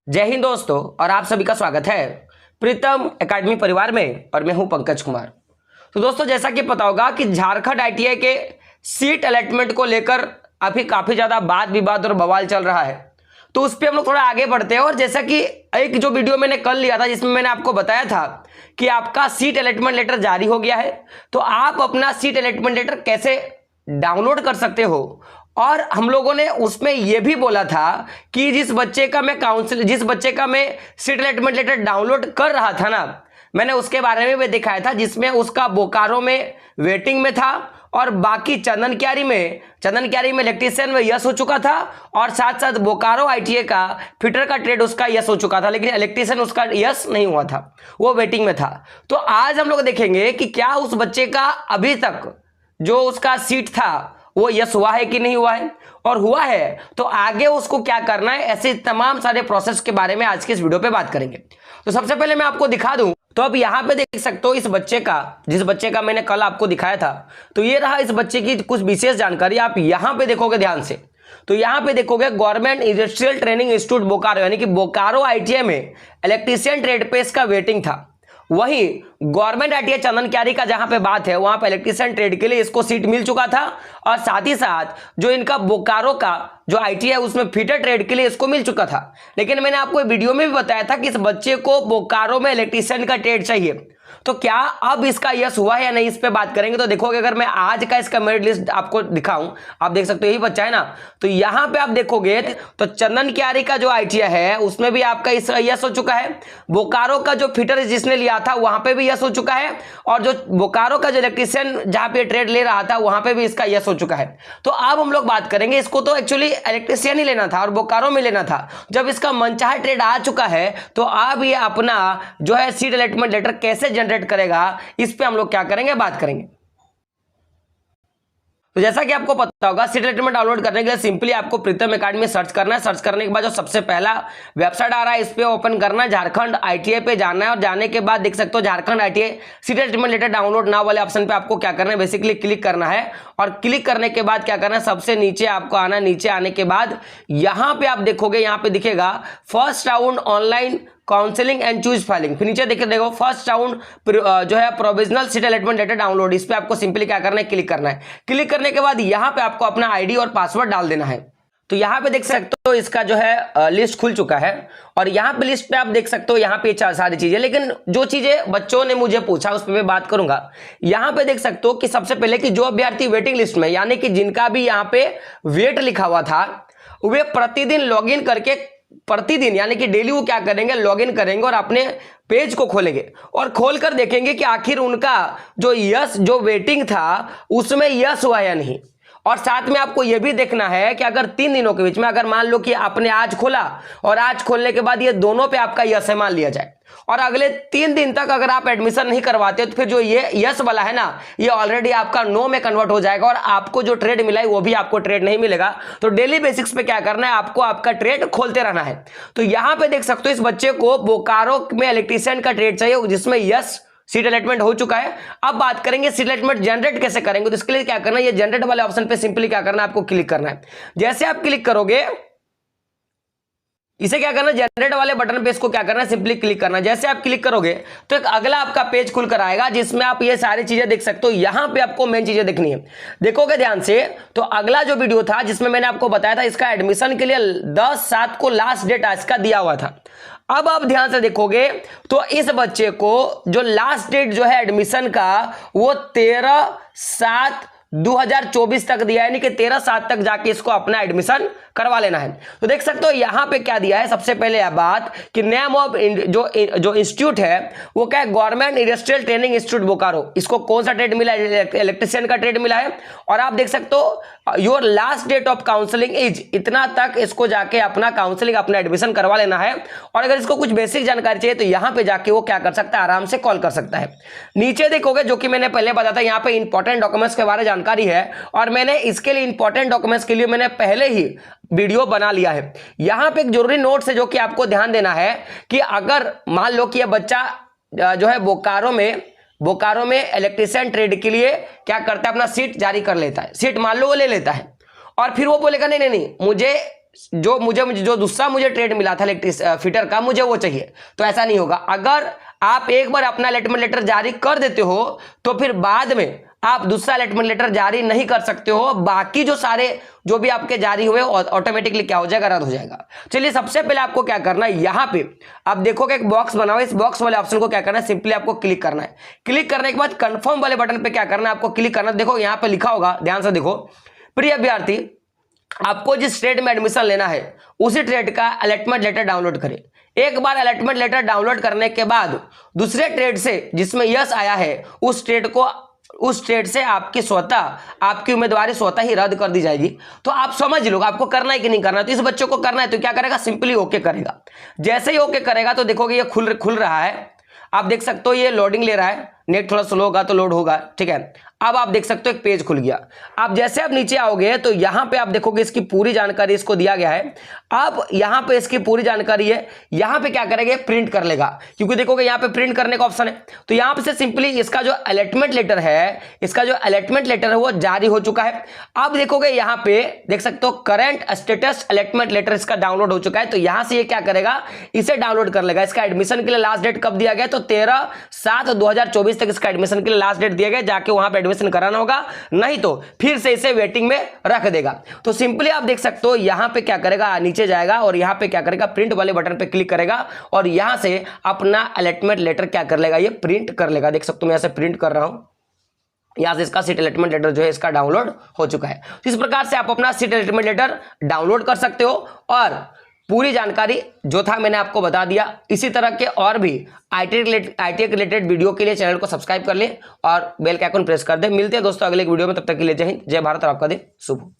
जय हिंद दोस्तों, और आप सभी का स्वागत है प्रीतम एकेडमी परिवार में। और मैं हूं पंकज कुमार। तो दोस्तों, जैसा कि पता होगा कि झारखंड आईटीआई के सीट अलॉटमेंट को लेकर अभी काफी ज्यादा वाद विवाद और बवाल चल रहा है। तो उस पर हम लोग थोड़ा आगे बढ़ते हैं। और जैसा कि एक जो वीडियो मैंने कल लिया था जिसमें मैंने आपको बताया था कि आपका सीट अलॉटमेंट लेटर जारी हो गया है, तो आप अपना सीट अलॉटमेंट लेटर कैसे डाउनलोड कर सकते हो। और हम लोगों ने उसमें यह भी बोला था कि जिस बच्चे का मैं सीट अलॉटमेंट लेटर डाउनलोड कर रहा था ना, मैंने उसके बारे में भी दिखाया था, जिसमें उसका बोकारो में वेटिंग में था और बाकी चंदन क्यारी में इलेक्ट्रीशियन में यस हो चुका था, और साथ साथ बोकारो आईटीआई का फिटर का ट्रेड उसका यस हो चुका था, लेकिन इलेक्ट्रीशियन उसका यस नहीं हुआ था, वो वेटिंग में था। तो आज हम लोग देखेंगे कि क्या उस बच्चे का अभी तक जो उसका सीट था वो यस हुआ है कि नहीं हुआ है, और हुआ है तो आगे उसको क्या करना है। ऐसे तमाम सारे प्रोसेस के बारे में आज के इस वीडियो पे बात करेंगे। तो सबसे पहले मैं आपको दिखा दूं, तो अब यहां पे देख सकते हो इस बच्चे का, जिस बच्चे का मैंने कल आपको दिखाया था, तो ये रहा इस बच्चे की कुछ विशेष जानकारी। आप यहां पे देखोगे ध्यान से, तो यहां पे देखोगे government industrial training institute Bokaro, यानी कि बोकारो आईटीआई में इलेक्ट्रीशियन ट्रेड पे इसका वेटिंग था। वहीं गवर्नमेंट आईटीआई चंदन क्यारी का जहां पे बात है, वहां पे इलेक्ट्रीशियन ट्रेड के लिए इसको सीट मिल चुका था, और साथ ही साथ जो इनका बोकारो का जो आईटीआई उसमें फिटर ट्रेड के लिए इसको मिल चुका था। लेकिन मैंने आपको वीडियो में भी बताया था कि इस बच्चे को बोकारो में इलेक्ट्रीशियन का ट्रेड चाहिए। तो क्या अब इसका यस हुआ है या नहीं, इस पे बात करेंगे। तो देखोगे, अगर मैं आज का इसका मेरिट लिस्ट आपको दिखाऊं, आप देख सकते हो यही बच्चा है ना, तो यहां पे आप देखोगे तो चंदन क्यारी का जो आईटीआई है उसमें भी आपका इस यस हो चुका है। बोकारो का जो फिटर जिसने लिया था वहां पे भी यस हो चुका है, और जो बोकारो का जो इलेक्ट्रीशियन जहां पे ट्रेड ले रहा था वहां पे भी इसका यस हो चुका है। तो अब हम लोग बात करेंगे, इसको तो एक्चुअली इलेक्ट्रीशियन ही लेना था और बोकारो में लेना था। जब इसका मनचाहा ट्रेड आ चुका है, तो अब ये अपना जो है सीट अलॉटमेंट लेटर कैसे जनरेट करेगा, इस पे हम लोग क्या करेंगे, बात करेंगे। तो जैसा कि आपको पता होगा, सीट अलॉटमेंट डाउनलोड करने के लिए सिंपली आपको प्रीतम एकेडमी सर्च करना है। सर्च करने के बाद जो सबसे पहला वेबसाइट आ रहा है इस पे ओपन करना है, झारखंड आईटीआई पे जाना है, और जाने के बाद देख सकते हो Jharkhand ITI seat allotment letter download now वाले ऑप्शन पे आपको क्या करना है, बेसिकली क्लिक करना है। और क्लिक करने के बाद क्या करना है, सबसे नीचे आपको आना है। नीचे आने के बाद यहां पे आप देखोगे, यहां पे दिखेगा first round online counselling and choose filing. फिर नीचे देखो फर्स्ट राउंड जो है provisional seat allotment letter download, इस पे आपको सिंपली क्या करना है, क्लिक करना है। क्लिक करने के बाद यहां पे आपको अपना आईडी और पासवर्ड डाल देना है। तो यहां पे देख सकते हो इसका जो है लिस्ट खुल चुका है, और यहां पे लिस्ट पे आप देख सकते हो यहां पे सारी चीजें, लेकिन जो चीजें बच्चों ने मुझे पूछा उस पर मैं बात करूंगा। यहां पे देख सकते हो कि सबसे पहले कि जो अभ्यर्थी वेटिंग लिस्ट में, यानी कि जिनका भी यहां पे वेट लिखा हुआ था, वे प्रतिदिन लॉगिन करके, प्रतिदिन यानी कि डेली वो क्या करेंगे, लॉगिन करेंगे और अपने पेज को खोलेंगे और खोलकर देखेंगे कि आखिर उनका जो वेटिंग था उसमें यस हुआ या नहीं। और साथ में आपको यह भी देखना है कि अगर 3 दिनों के बीच में, अगर मान लो कि आपने आज खोला और आज खोलने के बाद ये दोनों पे आपका यस है मान लिया जाए, और अगले 3 दिन तक अगर आप एडमिशन नहीं करवाते, तो फिर जो ये यस वाला है ना, ये ऑलरेडी आपका नो में कन्वर्ट हो जाएगा, और आपको जो ट्रेड मिला है वो भी आपको ट्रेड नहीं मिलेगा। तो डेली बेसिक्स पे क्या करना है, आपको आपका ट्रेड खोलते रहना है। तो यहां पे देख सकते हो इस बच्चे को बोकारो में इलेक्ट्रीशियन का ट्रेड चाहिए, जिसमें यस सीट अलॉटमेंट हो चुका है। अब बात करेंगे सीट अलॉटमेंट जनरेट कैसे करेंगे। तो इसके लिए क्या करना है, ये जनरेट वाले ऑप्शन पे सिंपली क्या करना है, आपको क्लिक करना है। जैसे आप क्लिक करोगे, इसे क्या करना है, जनरेट वाले बटन पे इसको क्या करना है, सिंपली क्लिक करना है। जैसे आप क्लिक करोगे तो एक अगला आपका पेज खुलकर आएगा, जिसमें आप ये सारी चीजें देख सकते हो। यहां पे आपको मेन चीजें देखनी है, देखोगे ध्यान से, तो अगला जो वीडियो था जिसमें मैंने आपको बताया था इसका एडमिशन के लिए 10/7 को लास्ट डेट इसका दिया हुआ था। अब आप ध्यान से देखोगे तो इस बच्चे को जो लास्ट डेट जो है एडमिशन का, वो 13/7/2024 तक दिया है, यानी कि 13/7 तक जाके इसको अपना एडमिशन करवा लेना है। तो देख सकते हो यहां पे क्या दिया है, सबसे पहले यह बात कि नेम ऑफ जो इंस्टीट्यूट है वो क्या है, government industrial training institute Bokaro. इसको कौन सा ट्रेड मिला है, इलेक्ट्रीशियन का ट्रेड मिला है। और आप देख सकते हो your last date of counselling is, इतना तक इसको जाके अपना काउंसलिंग, अपना एडमिशन करवा लेना है। और अगर इसको कुछ बेसिक जानकारी चाहिए तो यहां पे जाके वो क्या कर सकता है, आराम से कॉल कर सकता है। नीचे देखोगे, जो कि मैंने पहले बताया था, यहां पे इंपॉर्टेंट डॉक्यूमेंट्स के बारे में जानकारी है, और मैंने इसके लिए इंपॉर्टेंट डॉक्यूमेंट्स के लिए मैंने पहले ही वीडियो बना लिया है। यहां पे एक जरूरी नोट है जो कि आपको ध्यान देना है कि अगर मान लो कि यह बच्चा जो है बोकारो में इलेक्ट्रीशियन ट्रेड के लिए क्या करता है, अपना सीट जारी कर लेता है, सीट मान लो वो ले लेता है, और फिर वो बोलेगा नहीं, मुझे जो दूसरा मुझे ट्रेड मिला था इलेक्ट्रिक फिटर का, मुझे वो चाहिए। तो ऐसा नहीं होगा। अगर आप एक बार अपना अलॉटमेंट लेटर जारी कर देते हो तो फिर बाद में आप दूसरा अलॉटमेंट लेटर जारी नहीं कर सकते हो। बाकी जो सारे जो भी आपके जारी हुए ऑटोमेटिकली क्या हो जाएगा, रद्द हो जाएगा। चलिए सबसे पहले आपको क्या करना है, यहां पे आप देखोगे एक बॉक्स बना हुआ है, इस बॉक्स वाले ऑप्शन को क्या करना है, सिंपली आपको क्लिक करना है। क्लिक करने के बाद कंफर्म वाले बटन पे क्या करना है, आपको क्लिक करना है। देखो यहां पे लिखा होगा, ध्यान से देखो, प्रिय अभ्यर्थी आपको जिस ट्रेड में एडमिशन लेना है उसी ट्रेड का अलॉटमेंट लेटर डाउनलोड करें। एक बार अलॉटमेंट लेटर डाउनलोड करने के बाद दूसरे ट्रेड से जिसमें यस आया है उस ट्रेड से आपकी उम्मीदवारी स्वतः ही रद्द कर दी जाएगी। तो आप समझ लो आपको करना है कि नहीं करना है। तो इस बच्चे को करना है तो क्या करेगा, सिंपली ओके करेगा। जैसे ही ओके करेगा तो देखोगे ये खुल रहा है, आप देख सकते हो ये लोडिंग ले रहा है। नेट थोड़ा स्लो होगा तो लोड होगा, ठीक है। अब आप देख सकते हो एक पेज खुल गया। अब जैसे आप नीचे आओगे तो यहां पे आप देखोगे इसकी पूरी जानकारी इसको दिया गया है। अब यहां पे इसकी पूरी जानकारी है, यहां पे क्या करेंगे, प्रिंट कर लेगा, क्योंकि देखोगे यहां पे प्रिंट करने का ऑप्शन है। तो यहां पे से सिंपली इसका जो अलॉटमेंट लेटर है वो जारी हो चुका है। अब देखोगे यहां पे देख सकते हो करंट स्टेटस अलॉटमेंट लेटर इसका डाउनलोड हो चुका है। तो यहां से ये क्या करेगा, इसे डाउनलोड कर लेगा। इसका एडमिशन के लिए लास्ट डेट कब दिया गया, तो 13/7/2024 तक इसका एडमिशन के लिए लास्ट डेट दिया गया। जाके वहां पे एडमिशन कराना होगा, नहीं तो फिर से इसे वेटिंग में रख देगा। तो सिंपली आप देख सकते हो यहां पे क्या करेगा, नीचे जाएगा और यहां पे क्या करेगा, प्रिंट वाले बटन पे क्लिक करेगा और यहां से अपना अलॉटमेंट लेटर क्या कर लेगा, ये प्रिंट कर लेगा। देख सकते हो मैं यहां से प्रिंट कर रहा हूं, यहां से इसका सीट अलॉटमेंट लेटर जो है इसका डाउनलोड हो चुका है। तो इस प्रकार से आप अपना सीट अलॉटमेंट लेटर डाउनलोड कर सकते हो और पूरी जानकारी जो था मैंने आपको बता दिया। इसी तरह के और भी आईटी रिलेटेड वीडियो के लिए चैनल को सब्सक्राइब कर ले और बेल का आइकन प्रेस कर दे। मिलते हैं दोस्तों अगले वीडियो में, तब तक के लिए जय हिंद, जय भारत और आपका दिन शुभ हो।